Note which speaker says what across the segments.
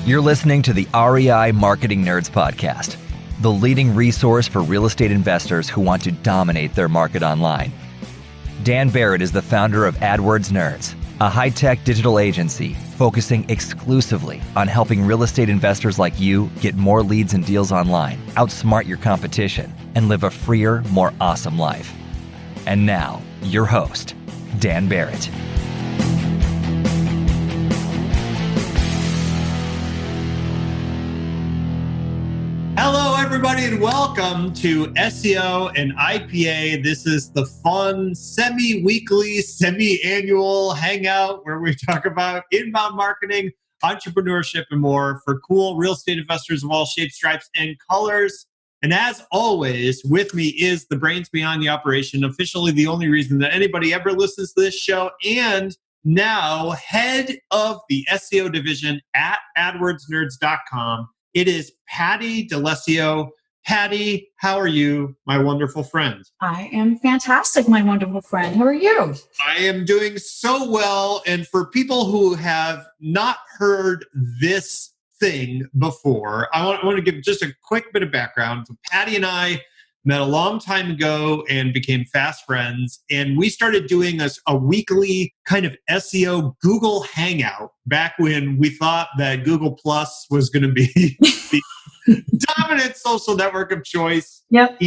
Speaker 1: You're listening to the REI Marketing Nerds podcast, the leading resource for real estate investors who want to dominate their market online. Dan Barrett is the founder of AdWords Nerds, a high-tech digital agency focusing exclusively on helping real estate investors like you get more leads and deals online, outsmart your competition, and live a freer, more awesome life. And now, your host, Dan Barrett.
Speaker 2: Hello, everybody, and welcome to SEO and IPA. This is the fun, semi-weekly, semi-annual hangout where we talk about inbound marketing, entrepreneurship, and more for cool real estate investors of all shapes, stripes, and colors. And as always, with me is the brains behind the operation, officially the only reason that anybody ever listens to this show, and now head of the SEO division at AdWordsNerds.com. It is Patti Dalessio. Patti, how are you, my wonderful friend?
Speaker 3: I am fantastic, my wonderful friend. How are you?
Speaker 2: I am doing so well. And for people who have not heard this thing before, I want to give just a quick bit of background. So Patti and I met a long time ago and became fast friends. And we started doing a weekly kind of SEO Google Hangout back when we thought that Google Plus was going to be the dominant social network of choice.
Speaker 3: Yep.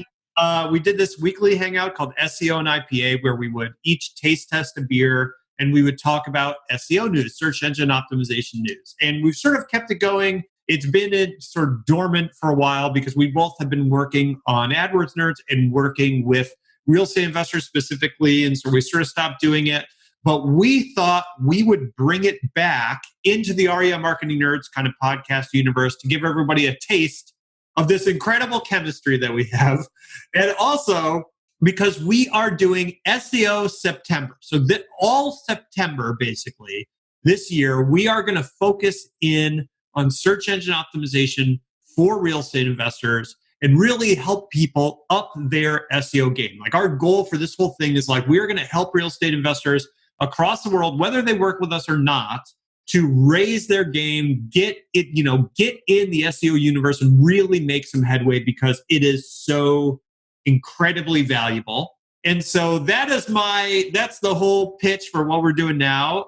Speaker 2: We did this weekly hangout called SEO and IPA, where we would each taste test a beer and we would talk about SEO news, search engine optimization news. And we've sort of kept it going. It's been sort of dormant for a while because we both have been working on AdWords Nerds and working with real estate investors specifically. And so we sort of stopped doing it. But we thought we would bring it back into the REI Marketing Nerds kind of podcast universe to give everybody a taste of this incredible chemistry that we have. And also because we are doing SEO September. So that all September, basically, this year, we are going to focus in on search engine optimization for real estate investors and really help people up their SEO game. Like our goal for this whole thing is like, we are going to help real estate investors across the world, whether they work with us or not, to raise their game, get in the SEO universe and really make some headway because it is so incredibly valuable. And so that's the whole pitch for what we're doing now.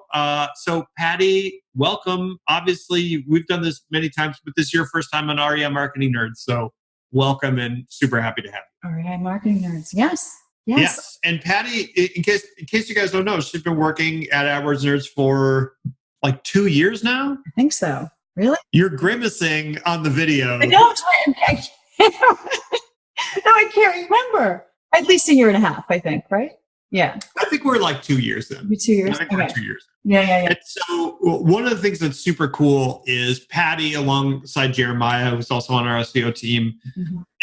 Speaker 2: So Patti, welcome. Obviously, we've done this many times, but this is your first time on REI Marketing Nerds. So welcome and super happy to have you.
Speaker 3: REI Marketing Nerds. Yes.
Speaker 2: And Patti, in case you guys don't know, she's been working at AdWords Nerds for like 2 years now.
Speaker 3: I think so. Really?
Speaker 2: You're grimacing on the video.
Speaker 3: I know. No, I can't remember. At least a year and a half, I think, right? Yeah.
Speaker 2: I think we're like 2 years then.
Speaker 3: Maybe 2 years?
Speaker 2: I think we're 2 years.
Speaker 3: Yeah.
Speaker 2: And so one of the things that's super cool is Patti, alongside Jeremiah, who's also on our SEO team,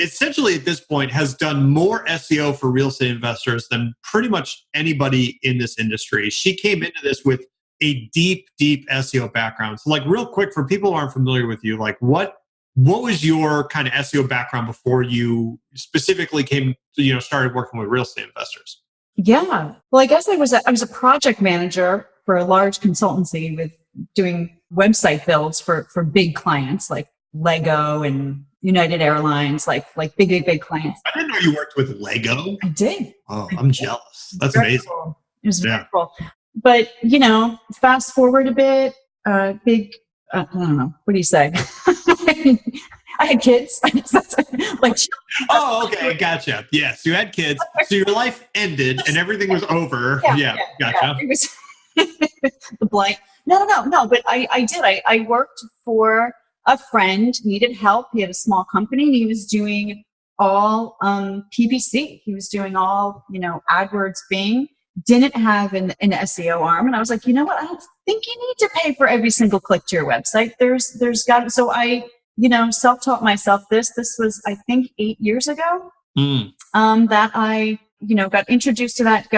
Speaker 2: essentially at this point has done more SEO for real estate investors than pretty much anybody in this industry. She came into this with a deep, deep SEO background. So like real quick, for people who aren't familiar with you, like what was your kind of SEO background before you specifically started working with real estate investors?
Speaker 3: Yeah. Well, I guess I was a project manager for a large consultancy with doing website builds for big clients like Lego and United Airlines, like big clients.
Speaker 2: I didn't know you worked with Lego.
Speaker 3: I did.
Speaker 2: Oh, I'm jealous. That's amazing.
Speaker 3: Cool. It was very cool. But, fast forward a bit, I don't know. What do you say? I had kids.
Speaker 2: Oh, okay. Gotcha. Yes, you had kids. So your life ended and everything was over. Yeah, gotcha.
Speaker 3: Yeah. It was the blank. No. But I did. I worked for a friend, needed help. He had a small company. He was doing all PPC. He was doing all, AdWords, Bing. Didn't have an SEO arm. And I was like, you know what? I don't think you need to pay for every single click to your website. There's got, so I, self-taught myself this. This was, I think, 8 years ago, that I, got introduced to that,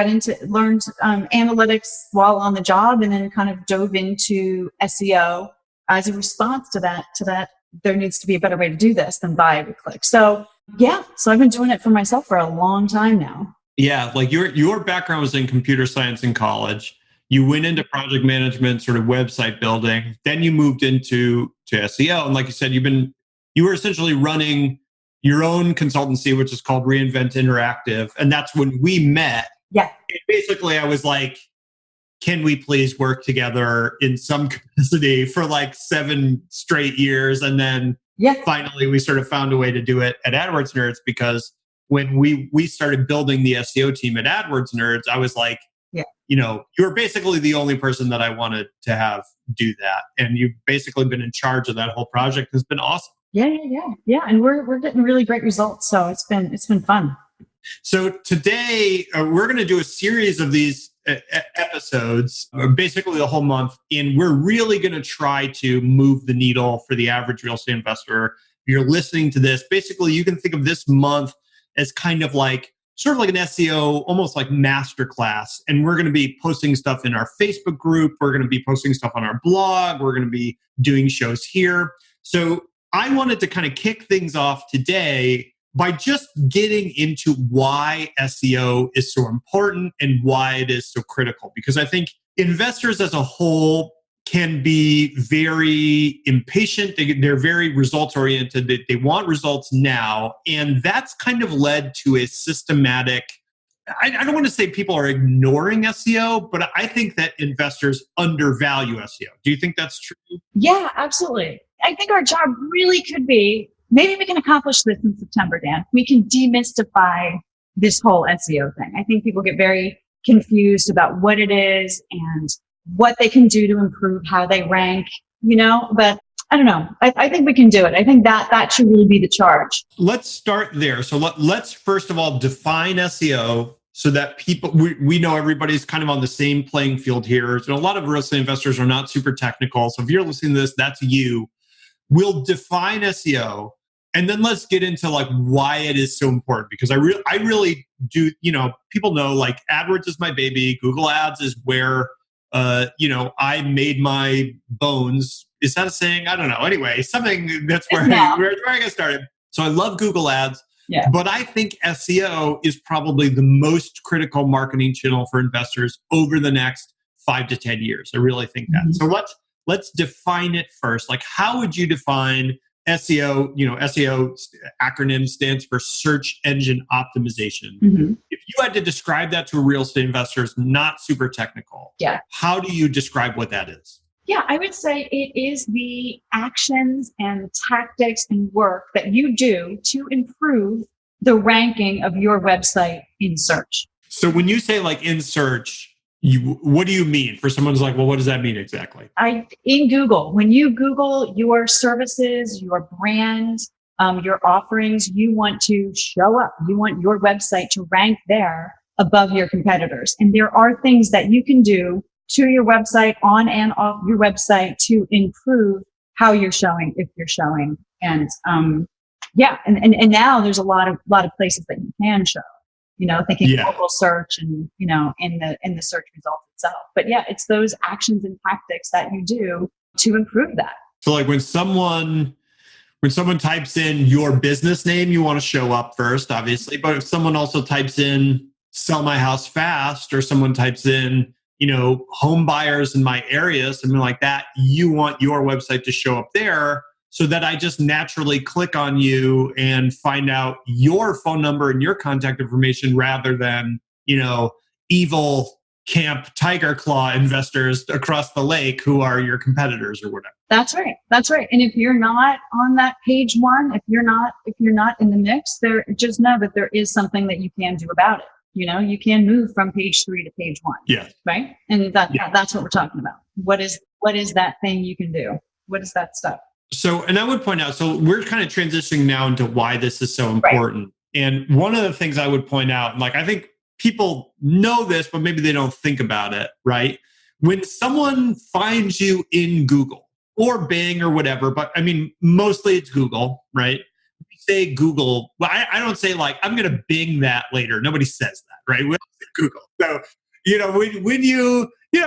Speaker 3: learned analytics while on the job, and then kind of dove into SEO as a response to that. There needs to be a better way to do this than buy every click. So I've been doing it for myself for a long time now.
Speaker 2: Yeah, like your background was in computer science in college. You went into project management, sort of website building. Then you moved into SEO. And like you said, you were essentially running your own consultancy, which is called Reinvent Interactive. And that's when we met.
Speaker 3: Yeah.
Speaker 2: And basically, I was like, can we please work together in some capacity for like 7 straight years? And then finally, we sort of found a way to do it at AdWords Nerds, because when we started building the SEO team at AdWords Nerds, I was like, you were basically the only person that I wanted to have do that. And you've basically been in charge of that whole project. It's been awesome.
Speaker 3: Yeah. And we're getting really great results. So it's been fun.
Speaker 2: So today we're going to do a series of these episodes, basically the whole month. And we're really going to try to move the needle for the average real estate investor. If you're listening to this, basically you can think of this month as kind of like, sort of like an SEO, almost like masterclass. And we're going to be posting stuff in our Facebook group. We're going to be posting stuff on our blog. We're going to be doing shows here. So I wanted to kind of kick things off today by just getting into why SEO is so important and why it is so critical. Because I think investors as a whole can be very impatient. They're very results oriented. They want results now. And that's kind of led to a systematic, I don't want to say people are ignoring SEO, but I think that investors undervalue SEO. Do you think that's true?
Speaker 3: Yeah, absolutely. I think our job really could be, maybe we can accomplish this in September, Dan. We can demystify this whole SEO thing. I think people get very confused about what it is and what they can do to improve how they rank, but I don't know. I think we can do it. I think that should really be the charge.
Speaker 2: Let's start there. So let's first of all define SEO so that people, we know everybody's kind of on the same playing field here. So a lot of real estate investors are not super technical. So if you're listening to this, that's you. We'll define SEO. And then let's get into like why it is so important, because I really do, people know like AdWords is my baby. Google Ads is where I made my bones. Is that a saying? I don't know. Anyway, something that's where I got started. So I love Google Ads, but I think SEO is probably the most critical marketing channel for investors over the next 5 to 10 years. I really think that. So let's define it first. Like, how would you define SEO? SEO acronym stands for search engine optimization. If you had to describe that to a real estate investor, is not super technical. How do you describe what that is?
Speaker 3: Yeah, I would say it is the actions and tactics and work that you do to improve the ranking of your website in search.
Speaker 2: So when you say like in search, what do you mean? For someone who's like, well, what does that mean exactly?
Speaker 3: In Google, when you Google your services, your brand, your offerings, you want to show up. You want your website to rank there above your competitors. And there are things that you can do to your website, on and off your website, to improve how you're showing, if you're showing. And and now there's a lot of places that you can show. Thinking local search and, in the search results itself. But it's those actions and tactics that you do to improve that.
Speaker 2: So like when someone types in your business name, you want to show up first, obviously. But if someone also types in sell my house fast, or someone types in, home buyers in my area, something like that, you want your website to show up there, so that I just naturally click on you and find out your phone number and your contact information, rather than, evil Camp Tiger Claw investors across the lake who are your competitors or whatever.
Speaker 3: That's right. And if you're not on that page one, if you're not in the mix, just know that there is something that you can do about it. You can move from page 3 to page 1.
Speaker 2: Yeah.
Speaker 3: Right. And that's what we're talking about. What is that thing you can do? What is that stuff?
Speaker 2: So, and I would point out, so we're kind of transitioning now into why this is so important. Right. And one of the things I would point out, like I think people know this, but maybe they don't think about it, right? When someone finds you in Google or Bing or whatever, but I mean, mostly it's Google, right? We say Google, well, I don't say like, I'm going to Bing that later. Nobody says that, right? We don't say Google. So,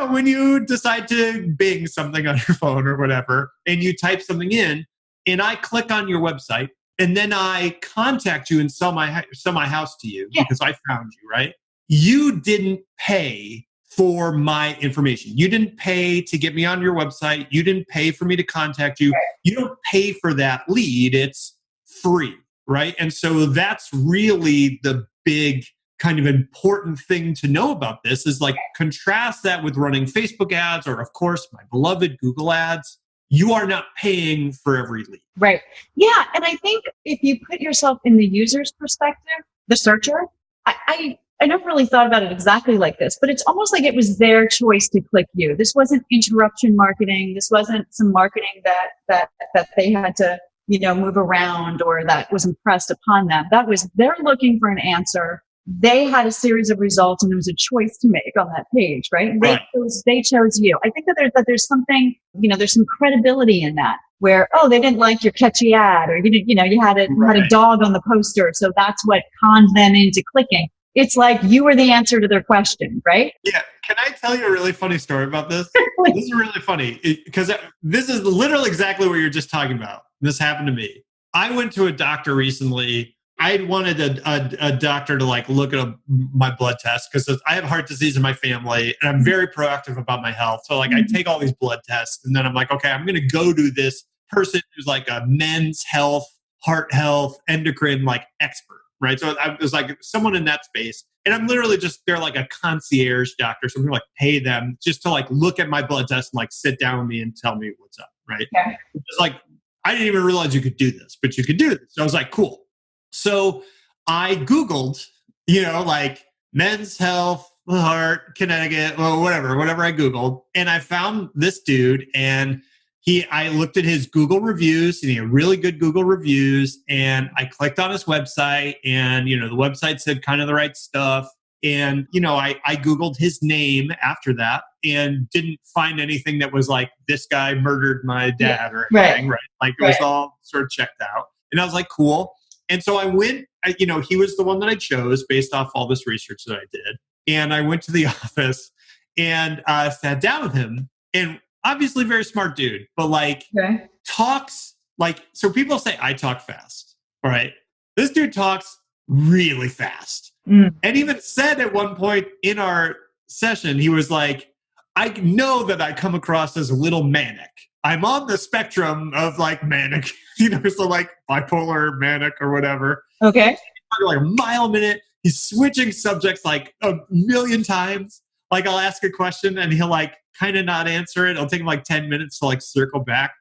Speaker 2: when you decide to Bing something on your phone or whatever, and you type something in, and I click on your website, and then I contact you and sell my house to you because I found you, right? You didn't pay for my information. You didn't pay to get me on your website. You didn't pay for me to contact you. You don't pay for that lead. It's free, right? And so that's really the big kind of important thing to know about this is like contrast that with running Facebook ads or, of course, my beloved Google ads. You are not paying for every lead.
Speaker 3: Right. Yeah. And I think if you put yourself in the user's perspective, the searcher, I never really thought about it exactly like this, but it's almost like it was their choice to click you. This wasn't interruption marketing. This wasn't some marketing that they had to, move around or that was impressed upon them. That was, they're looking for an answer. They had a series of results and there was a choice to make on that page, right? They chose you. I think that there's something, there's some credibility in that where, they didn't like your catchy ad or you had a dog on the poster. So that's what conned them into clicking. It's like you were the answer to their question, right?
Speaker 2: Yeah. Can I tell you a really funny story about this? This is really funny because this is literally exactly what you're just talking about. This happened to me. I went to a doctor recently. I wanted a doctor to like look at my blood test because I have heart disease in my family and I'm very proactive about my health. So like I take all these blood tests and then I'm like, okay, I'm going to go to this person who's like a men's health, heart health, endocrine like expert, right? So I was like someone in that space and I'm literally they're like a concierge doctor. So I'm going to like pay them just to like look at my blood test and like sit down with me and tell me what's up, right? Yeah. It's like, I didn't even realize you could do this, but you could do this. So I was like, cool. So I Googled, like men's health, heart, Connecticut, well, whatever I Googled. And I found this dude and I looked at his Google reviews and he had really good Google reviews. And I clicked on his website and, the website said kind of the right stuff. And, I Googled his name after that and didn't find anything that was like, this guy murdered my dad or anything, right? Like it was all sort of checked out. And I was like, cool. And so I went, he was the one that I chose based off all this research that I did. And I went to the office and sat down with him. And obviously very smart dude, but like talks like, so people say I talk fast, all right? This dude talks really fast. And even said at one point in our session, he was like, I know that I come across as a little manic. I'm on the spectrum of like manic, so like bipolar, manic or whatever.
Speaker 3: Okay.
Speaker 2: Like a mile a minute. He's switching subjects like a million times. Like I'll ask a question and he'll like kind of not answer it. It'll take him like 10 minutes to like circle back.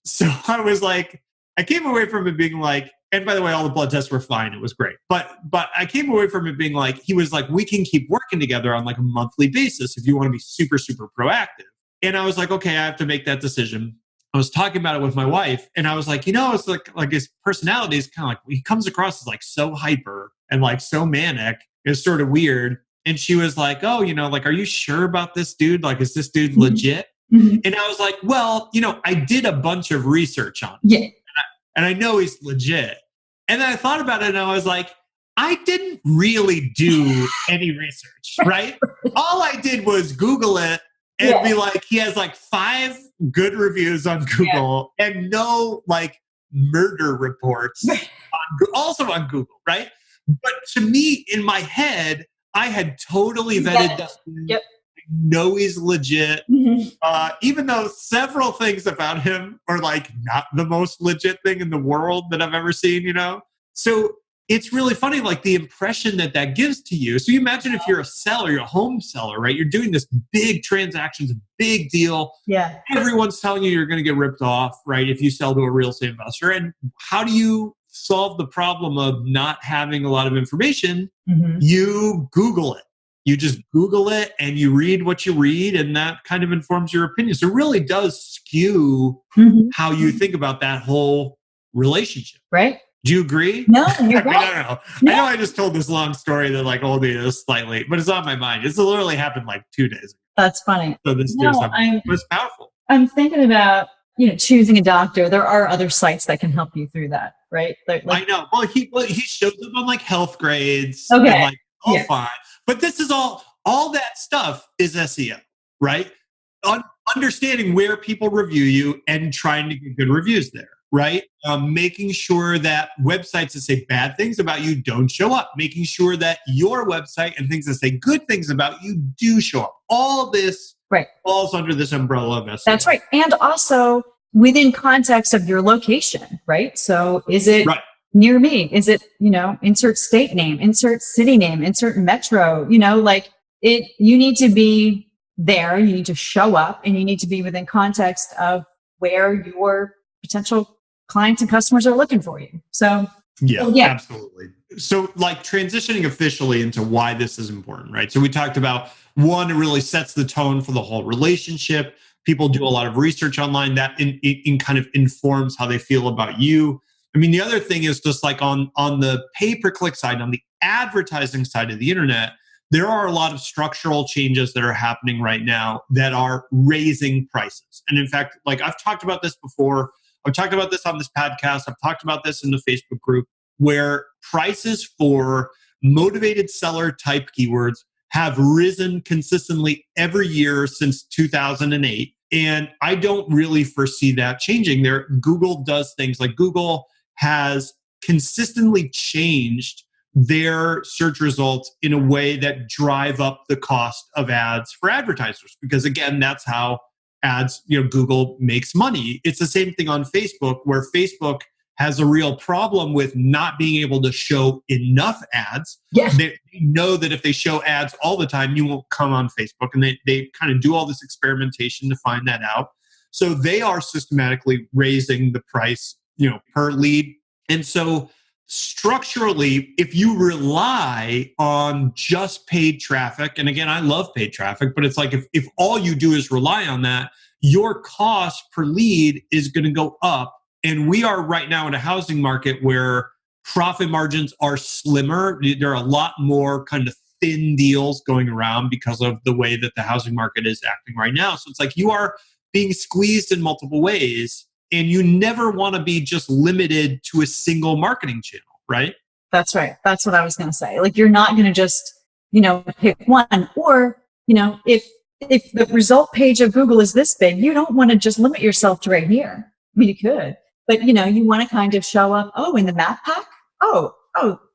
Speaker 2: So I was like, I came away from it being like, and by the way, all the blood tests were fine. It was great. But I came away from it being like, he was like, we can keep working together on like a monthly basis if you want to be super, super proactive. And I was like, okay, I have to make that decision. I was talking about it with my wife and I was like, it's like his personality is kind of like, he comes across as like so hyper and like so manic. It's sort of weird. And she was like, oh, like, are you sure about this dude? Like, is this dude legit? Mm-hmm. And I was like, well, I did a bunch of research on him.
Speaker 3: Yeah.
Speaker 2: And I know he's legit. And then I thought about it and I was like, I didn't really do any research, right? All I did was Google it and be like, he has like 5 good reviews on Google and no like murder reports also on Google, right? But to me, in my head, I had totally vetted this. Yep. Know he's legit. Mm-hmm. Even though several things about him are like not the most legit thing in the world that I've ever seen, So it's really funny, like the impression that gives to you. So you imagine if you're a seller, you're a home seller, right? You're doing this big transactions, big deal.
Speaker 3: Yeah.
Speaker 2: Everyone's telling you you're going to get ripped off, right? If you sell to a real estate investor. And how do you solve the problem of not having a lot of information? Mm-hmm. You Google it. You just Google it and you read what you read and that kind of informs your opinion. So it really does skew how you think about that whole relationship.
Speaker 3: Right.
Speaker 2: Do you agree?
Speaker 3: No, you're right.
Speaker 2: I don't know. No. I know I just told this long story that like old is slightly, but it's on my mind. It's literally happened like 2 days ago.
Speaker 3: That's funny.
Speaker 2: So this it was powerful.
Speaker 3: I'm thinking about, choosing a doctor. There are other sites that can help you through that, right? Like,
Speaker 2: I know. Well, he shows up on like health grades.
Speaker 3: Okay.
Speaker 2: And like all fine. But this is all that stuff is SEO, right? Understanding where people review you and trying to get good reviews there. right? Making sure that websites that say bad things about you don't show up. Making sure that your website and things that say good things about you do show up. All this falls under this umbrella of SEO.
Speaker 3: That's right. And also within context of your location, right? So is it near me? Is it, insert state name, insert city name, insert metro, you need to be there, you need to show up, and you need to be within context of where your potential clients and customers are looking for you. So
Speaker 2: yeah, absolutely. So transitioning officially into why this is important, right? So we talked about, one, it really sets the tone for the whole relationship. People do a lot of research online that in kind of informs how they feel about you. I mean, the other thing is just on the pay-per-click side, on the advertising side of the internet, there are a lot of structural changes that are happening right now that are raising prices. And in fact, I've talked about this before. I've talked about this on this podcast. I've talked about this in the Facebook group, where prices for motivated seller type keywords have risen consistently every year since 2008. And I don't really foresee that changing. Google does things like Google has consistently changed their search results in a way that drive up the cost of ads for advertisers. Because again, that's how ads, Google makes money. It's the same thing on Facebook, where Facebook has a real problem with not being able to show enough ads.
Speaker 3: Yes.
Speaker 2: They know that if they show ads all the time, you won't come on Facebook. And they kind of do all this experimentation to find that out. So they are systematically raising the price, per lead. And so structurally, if you rely on just paid traffic, and again, I love paid traffic, but it's if all you do is rely on that, your cost per lead is going to go up. And we are right now in a housing market where profit margins are slimmer. There are a lot more kind of thin deals going around because of the way that the housing market is acting right now. So it's you are being squeezed in multiple ways, and you never want to be just limited to a single marketing channel, right?
Speaker 3: That's right. That's what I was going to say. You're not going to just, pick one. Or, if the result page of Google is this big, you don't want to just limit yourself to right here. I mean, you could. But, you want to kind of show up, in the map pack. Oh,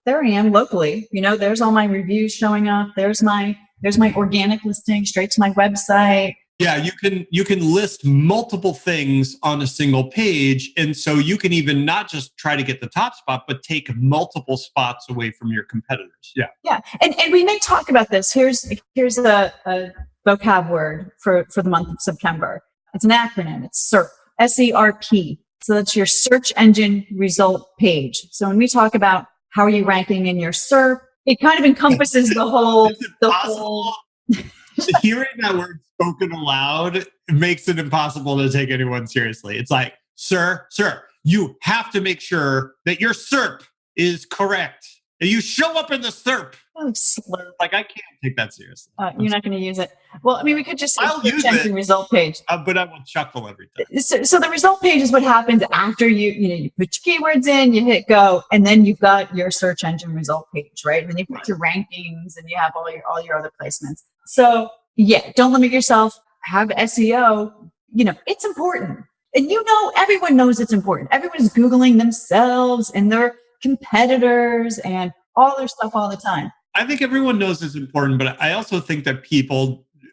Speaker 3: there I am locally. There's all my reviews showing up. There's my organic listing straight to my website.
Speaker 2: Yeah, you can list multiple things on a single page. And so you can even not just try to get the top spot, but take multiple spots away from your competitors. Yeah.
Speaker 3: Yeah. And we may talk about this. Here's a vocab word for the month of September. It's an acronym. It's SERP, S-E-R-P. So that's your search engine result page. So when we talk about how are you ranking in your SERP, it kind of encompasses the whole.
Speaker 2: Hearing that word spoken aloud makes it impossible to take anyone seriously. It's sir, you have to make sure that your SERP is correct. And you show up in the SERP.
Speaker 3: Oh, slurp.
Speaker 2: I can't take that seriously.
Speaker 3: You're not going to use it. Well, I mean, we could just say
Speaker 2: I'll use
Speaker 3: it. Result page.
Speaker 2: But I will chuckle every time.
Speaker 3: So the result page is what happens after you put your keywords in, you hit go, and then you've got your search engine result page, right? And then you put your rankings, and you have all your other placements. So yeah, don't limit yourself. Have SEO. It's important, and everyone knows it's important. Everyone's Googling themselves and their competitors and all their stuff all the time.
Speaker 2: I think everyone knows it's important, but I also think that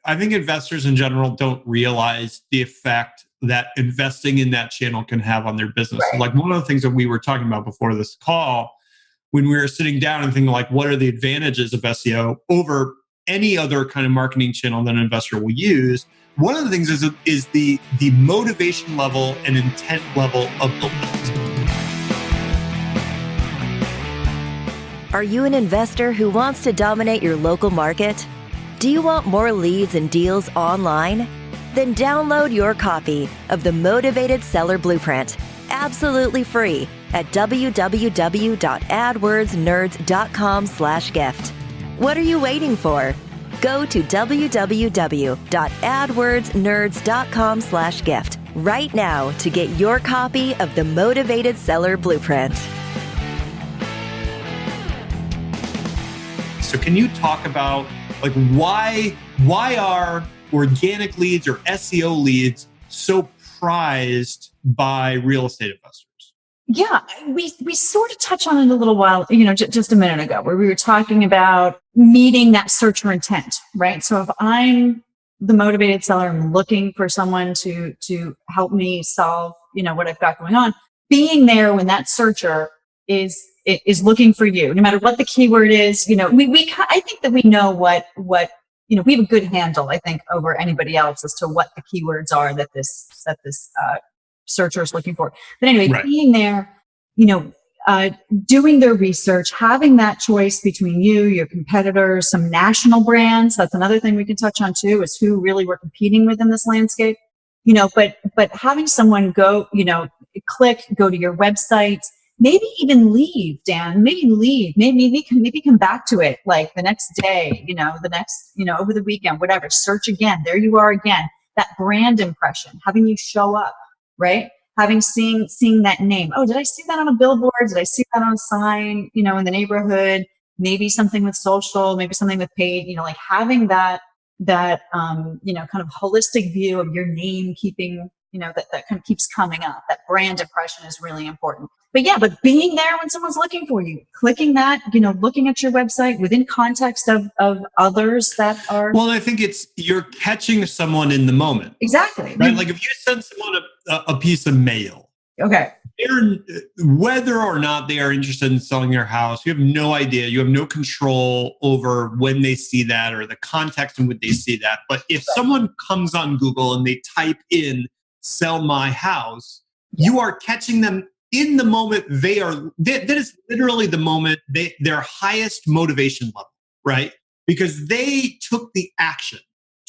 Speaker 2: investors in general don't realize the effect that investing in that channel can have on their business.
Speaker 3: Right.
Speaker 2: One of the things that we were talking about before this call, when we were sitting down and thinking what are the advantages of SEO over any other kind of marketing channel that an investor will use, one of the things is the motivation level and intent level of the leads.
Speaker 4: Are you an investor who wants to dominate your local market? Do you want more leads and deals online? Then download your copy of the Motivated Seller Blueprint, absolutely free, at www.adwordsnerds.com/gift. What are you waiting for? Go to www.adwordsnerds.com/gift right now to get your copy of the Motivated Seller Blueprint.
Speaker 2: So can you talk about why are organic leads or SEO leads so prized by real estate investors?
Speaker 3: Yeah, we sort of touched on it a little while, just a minute ago, where we were talking about meeting that searcher intent, right? So if I'm the motivated seller, I'm looking for someone to help me solve, what I've got going on, being there when that searcher is looking for you, no matter what the keyword is. I think that we know what we have a good handle, I think, over anybody else as to what the keywords are that this searcher is looking for. But anyway,
Speaker 2: Right.
Speaker 3: Being there, doing their research, having that choice between you, your competitors, some national brands. That's another thing we can touch on too, is who really we're competing with in this landscape. But having someone go, go to your website, maybe even leave, Dan, maybe come back to it like the next day, over the weekend, whatever, search again. There you are again, that brand impression, having you show up, right? Seeing that name. Oh, did I see that on a billboard? Did I see that on a sign, in the neighborhood? Maybe something with social, maybe something with paid, like having that kind of holistic view of your name keeping, that kind of keeps coming up. That brand impression is really important. But being there when someone's looking for you, clicking that, looking at your website within context of others that are.
Speaker 2: Well, I think you're catching someone in the moment.
Speaker 3: Exactly.
Speaker 2: Right? Like if you send someone a piece of mail.
Speaker 3: Okay.
Speaker 2: Whether or not they are interested in selling their house, you have no idea. You have no control over when they see that or the context in which they see that. But if someone comes on Google and they type in "sell my house," you are catching them in the moment. That is literally the moment their highest motivation level, right? Because they took the action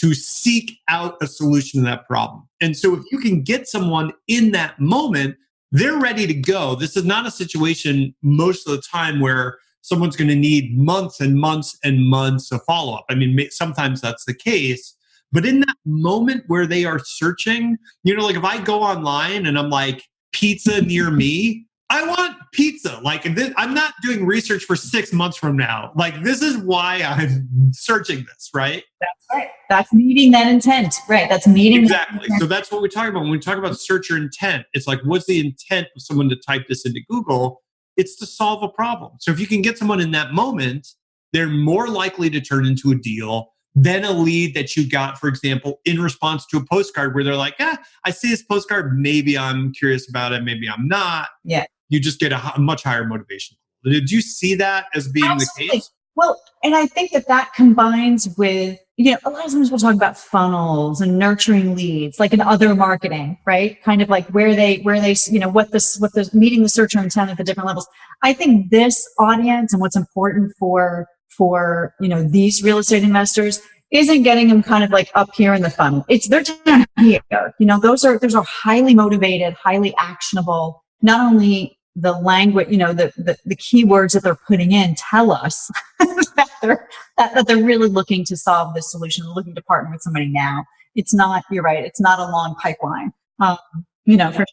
Speaker 2: to seek out a solution to that problem. And so if you can get someone in that moment, they're ready to go. This is not a situation most of the time where someone's going to need months and months and months of follow-up. I mean, sometimes that's the case. But in that moment where they are searching, like if I go online and I'm like, pizza near me, I want pizza. Like I'm not doing research for 6 months from now. Like this is why I'm searching this, right?
Speaker 3: That's right. That's meeting that intent, right? That's meeting
Speaker 2: exactly. So that's what we talk about when we talk about searcher intent. It's like, what's the intent of someone to type this into Google? It's to solve a problem. So if you can get someone in that moment, they're more likely to turn into a deal than a lead that you got, for example, in response to a postcard where they're like, I see this postcard. Maybe I'm curious about it. Maybe I'm not.
Speaker 3: Yeah.
Speaker 2: You just get a much higher motivation. Did you see that as being
Speaker 3: Absolutely.
Speaker 2: the case?
Speaker 3: Well, and I think that combines with, a lot of times we'll talk about funnels and nurturing leads, like in other marketing, right? Kind of like where they, what the meeting the searcher intent at the different levels. I think this audience and what's important for these real estate investors isn't getting them kind of like up here in the funnel. They're down here. Those are highly motivated, highly actionable, not only the language, the keywords that they're putting in tell us that they're really looking to solve this solution, looking to partner with somebody now. It's not, you're right, it's not a long pipeline, for sure.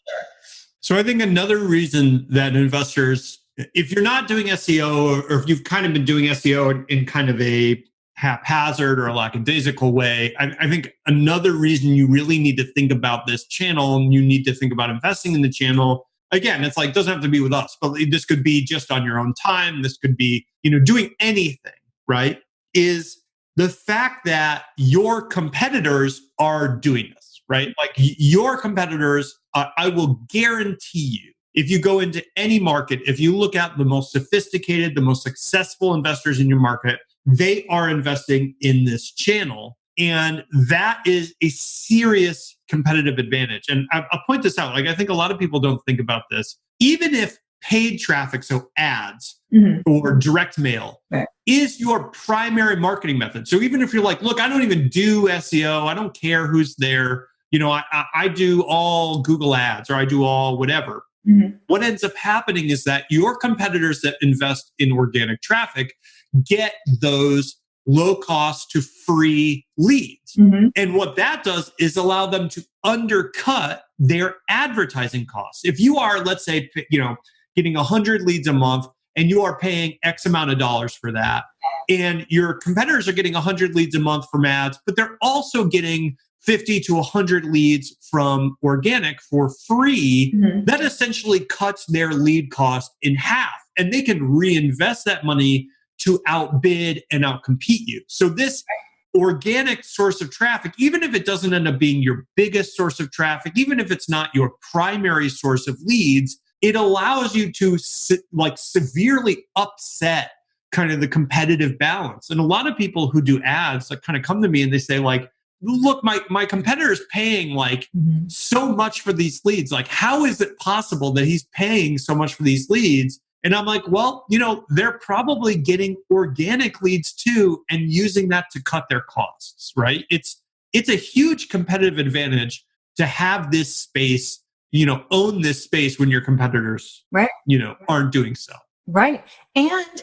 Speaker 2: So I think another reason that investors, if you're not doing SEO or if you've kind of been doing SEO in kind of a haphazard or lackadaisical way, I think another reason you really need to think about this channel and you need to think about investing in the channel. Again, it's like, it doesn't have to be with us, but this could be just on your own time. This could be, doing anything, right? Is the fact that your competitors are doing this, right? Like your competitors, I will guarantee you, if you go into any market, if you look at the most sophisticated, the most successful investors in your market, they are investing in this channel. And that is a serious competitive advantage. And I'll point this out. Like, I think a lot of people don't think about this. Even if paid traffic, so ads or direct mail, is your primary marketing method. So even if you're like, look, I don't even do SEO. I don't care who's there. I do all Google ads or I do all whatever. What ends up happening is that your competitors that invest in organic traffic get those low cost to free leads. And what that does is allow them to undercut their advertising costs. If you are, let's say, getting 100 leads a month and you are paying X amount of dollars for that, and your competitors are getting 100 leads a month from ads, but they're also getting 50 to 100 leads from organic for free, that essentially cuts their lead cost in half. And they can reinvest that money to outbid and outcompete you. So this organic source of traffic, even if it doesn't end up being your biggest source of traffic, even if it's not your primary source of leads, it allows you to severely upset kind of the competitive balance. And a lot of people who do ads kind of come to me and they say like, look, my competitor is paying like so much for these leads. Like, how is it possible that he's paying so much for these leads? And I'm like, well, they're probably getting organic leads too and using that to cut their costs, right? It's a huge competitive advantage to have this space, own this space when your competitors, aren't doing so.
Speaker 3: Right. And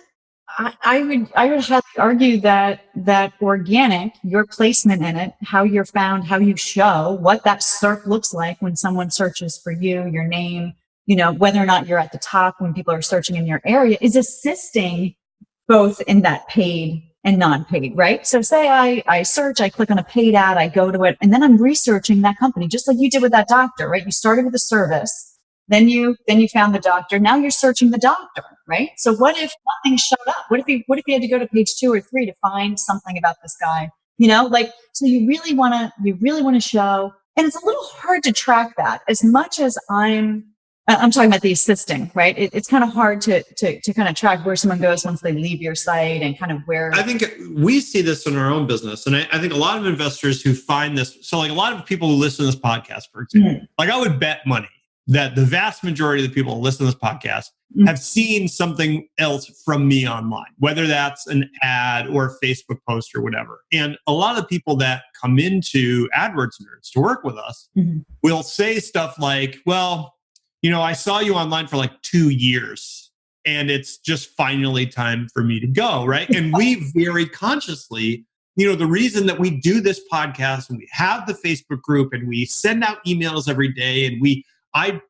Speaker 3: I would highly argue that organic, your placement in it, how you're found, how you show, what that SERP looks like when someone searches for you, your name, whether or not you're at the top when people are searching in your area, is assisting both in that paid and non-paid, right? So say I search, I click on a paid ad, I go to it, and then I'm researching that company, just like you did with that doctor, right? You started with a service, then you found the doctor, now you're searching the doctor, right? So what if nothing showed up? What if you had to go to page 2 or 3 to find something about this guy? So you really want to show, and it's a little hard to track that as much as I'm talking about the assisting, right? It's kind of hard to kind of track where someone goes once they leave your site and kind of where.
Speaker 2: I think we see this in our own business. And I think a lot of investors who find this, so like a lot of people who listen to this podcast, for example, like I would bet money that the vast majority of the people who listen to this podcast have seen something else from me online, whether that's an ad or a Facebook post or whatever. And a lot of the people that come into AdWords Nerds to work with us will say stuff like, well, I saw you online for like 2 years and it's just finally time for me to go, right? And we very consciously, the reason that we do this podcast and we have the Facebook group and we send out emails every day and I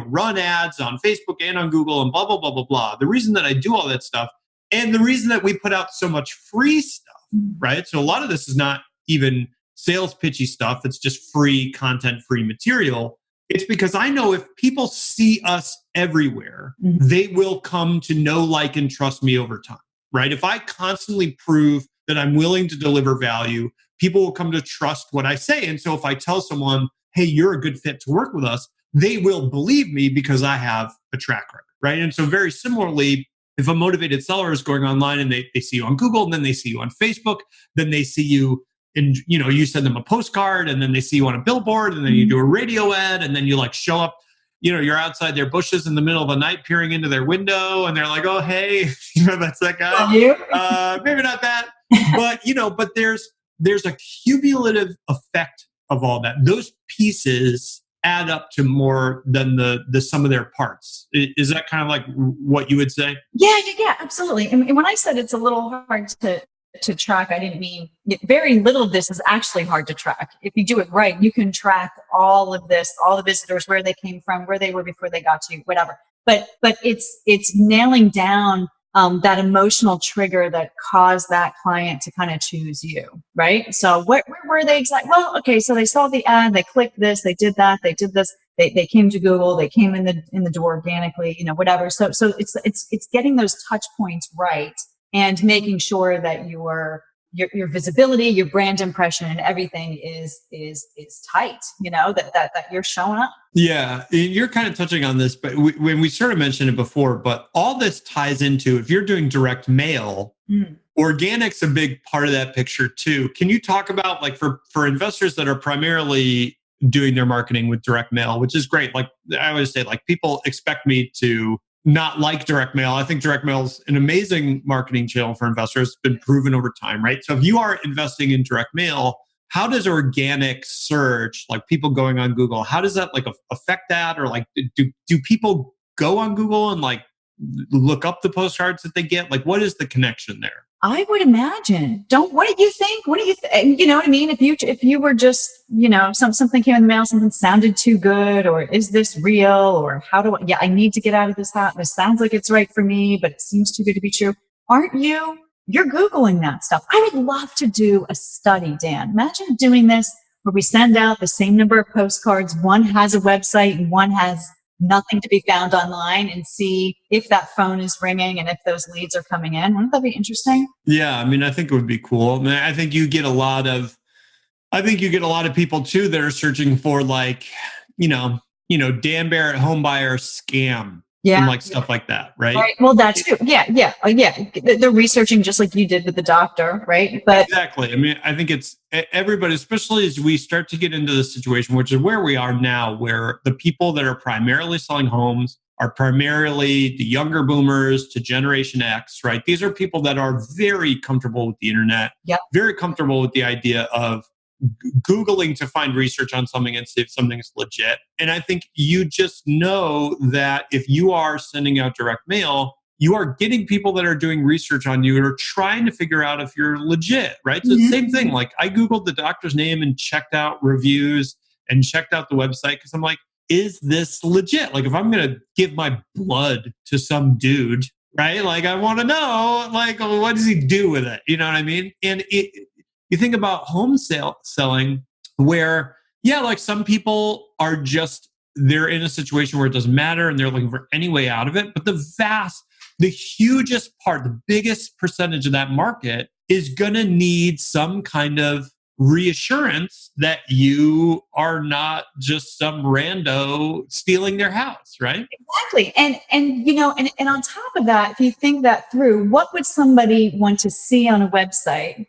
Speaker 2: run ads on Facebook and on Google and blah, blah, blah, blah, blah. The reason that I do all that stuff and the reason that we put out so much free stuff, right? So a lot of this is not even sales pitchy stuff. It's just free content, free material. It's because I know if people see us everywhere, they will come to know, like, and trust me over time, right? If I constantly prove that I'm willing to deliver value, people will come to trust what I say. And so if I tell someone, hey, you're a good fit to work with us, they will believe me because I have a track record, right? And so very similarly, if a motivated seller is going online and they see you on Google, and then they see you on Facebook, then they see you and you send them a postcard, and then they see you on a billboard, and then you do a radio ad, and then you show up, you're outside their bushes in the middle of the night peering into their window, and they're like, oh, hey, that's that guy. Maybe not that, but there's a cumulative effect of all that. Those pieces add up to more than the sum of their parts. Is that kind of like what you would say?
Speaker 3: Yeah, absolutely. And when I said it's a little hard to track, I didn't mean very little of this is actually hard to track. If you do it right, you can track all of this, all the visitors, where they came from, where they were before they got to you, whatever. But it's nailing down that emotional trigger that caused that client to kind of choose you, right? So where were they exactly? Well, okay, so they saw the ad, they clicked this, they did that, they did this, they came to Google, they came in the door organically, whatever. So it's getting those touch points right. And making sure that your visibility, your brand impression, and everything is tight. That you're showing up.
Speaker 2: Yeah, you're kind of touching on this, but when we sort of mentioned it before, but all this ties into if you're doing direct mail, organic's a big part of that picture too. Can you talk about for investors that are primarily doing their marketing with direct mail, which is great? Like I always say, people expect me to not like direct mail. I think direct mail is an amazing marketing channel for investors. It's been proven over time, right? So if you are investing in direct mail, how does organic search, people going on Google, how does that affect that? Or do people go on Google and look up the postcards that they get? What is the connection there?
Speaker 3: I would imagine. What do you think? You know what I mean? If you were just, something came in the mail, something sounded too good, or is this real, or I need to get out of this house. This sounds like it's right for me, but it seems too good to be true. Aren't you? You're Googling that stuff. I would love to do a study, Dan. Imagine doing this where we send out the same number of postcards. One has a website and one has nothing to be found online, and see if that phone is ringing and if those leads are coming in. Wouldn't that be interesting?
Speaker 2: Yeah, I mean, I think it would be cool. I mean, I think you get a lot of people too that are searching for like, Dan Barrett home buyer scam.
Speaker 3: Yeah.
Speaker 2: And like stuff like that, right?
Speaker 3: Right. Well, that's true. Yeah. They're researching just like you did with the doctor, right? But
Speaker 2: exactly. I mean, I think it's everybody, especially as we start to get into the situation, which is where we are now, where the people that are primarily selling homes are primarily the younger boomers to Generation X, right? These are people that are very comfortable with the internet, very comfortable with the idea of Googling to find research on something and see if something's legit. And I think you just know that if you are sending out direct mail, you are getting people that are doing research on you or trying to figure out if you're legit, right? So it's the same thing. Like I Googled the doctor's name and checked out reviews and checked out the website because I'm like, is this legit? Like if I'm going to give my blood to some dude, right? Like I want to know, like, what does he do with it? You know what I mean? And you think about home selling where, like some people are just, they're in a situation where it doesn't matter and they're looking for any way out of it. But the hugest part, the biggest percentage of that market is going to need some kind of reassurance that you are not just some rando stealing their house, right?
Speaker 3: Exactly. And on top of that, if you think that through, what would somebody want to see on a website?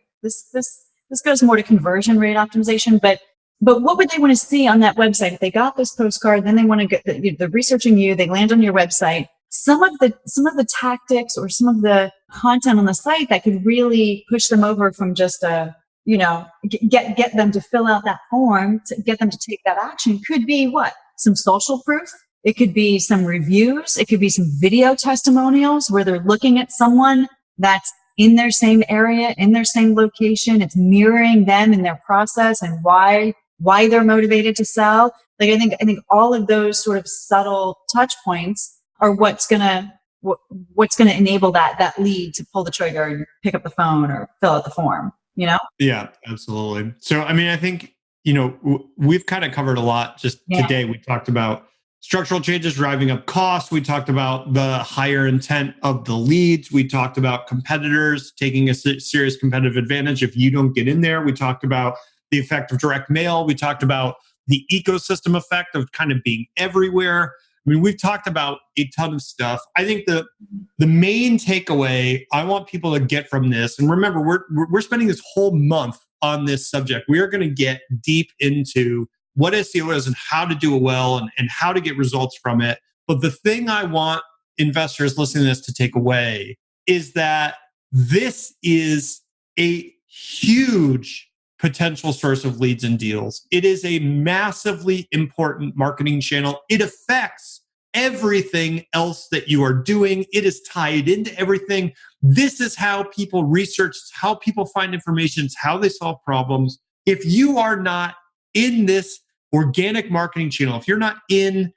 Speaker 3: This goes more to conversion rate optimization, but what would they want to see on that website? If they got this postcard, then they want to get they're researching you, they land on your website. Some of the tactics or some of the content on the site that could really push them over from just get them to fill out that form, to get them to take that action could be what? Some social proof. It could be some reviews. It could be some video testimonials where they're looking at someone that's in their same area, in their same location. It's mirroring them in their process and why they're motivated to sell. Like I think all of those sort of subtle touch points are what's gonna enable that lead to pull the trigger and pick up the phone or fill out the form. Yeah,
Speaker 2: absolutely. So I mean, I think we've kind of covered a lot just today. We talked about structural changes driving up costs. We talked about the higher intent of the leads. We talked about competitors taking a serious competitive advantage if you don't get in there. We talked about the effect of direct mail. We talked about the ecosystem effect of kind of being everywhere. I mean, we've talked about a ton of stuff. I think the main takeaway I want people to get from this, and remember, we're spending this whole month on this subject. We are going to get deep into what SEO is and how to do it well and how to get results from it. But the thing I want investors listening to this to take away is that this is a huge potential source of leads and deals. It is a massively important marketing channel. It affects everything else that you are doing. It is tied into everything. This is how people research, it's how people find information, it's how they solve problems. If you are not in this organic marketing channel, if you're not in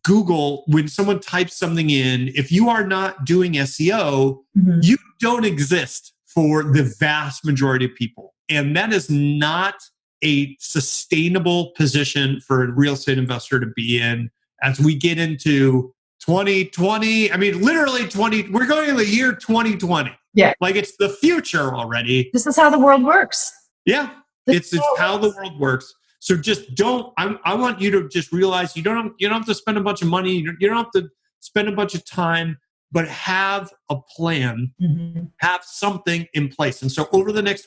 Speaker 2: Google, when someone types something in, if you are not doing SEO, you don't exist for the vast majority of people. And that is not a sustainable position for a real estate investor to be in as we get into 2020. I mean, literally we're going in the year 2020.
Speaker 3: Yeah.
Speaker 2: Like it's the future already.
Speaker 3: This is how the world works.
Speaker 2: Yeah. It's how the world works. So just I want you to just realize you don't have to spend a bunch of money. You don't have to spend a bunch of time, but have a plan, have something in place. And so over the next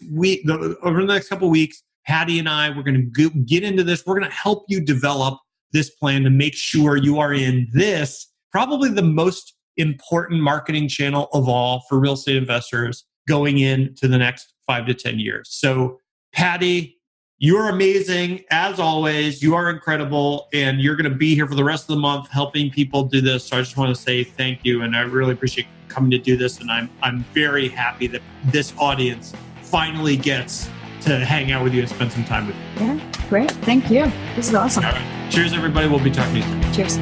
Speaker 2: couple of weeks, Patti and I, we're going to get into this. We're going to help you develop this plan to make sure you are in this, probably the most important marketing channel of all for real estate investors going into the next 5 to 10 years. So Patti, you're amazing. As always, you are incredible. And you're going to be here for the rest of the month helping people do this. So I just want to say thank you. And I really appreciate coming to do this. And I'm very happy that this audience finally gets to hang out with you and spend some time with you.
Speaker 3: Yeah, great. Thank you. This is awesome.
Speaker 2: All right. Cheers, everybody. We'll be talking to you soon.
Speaker 3: Cheers.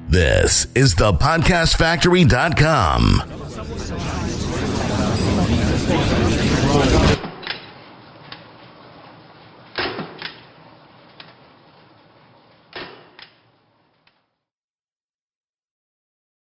Speaker 5: This is thepodcastfactory.com. on.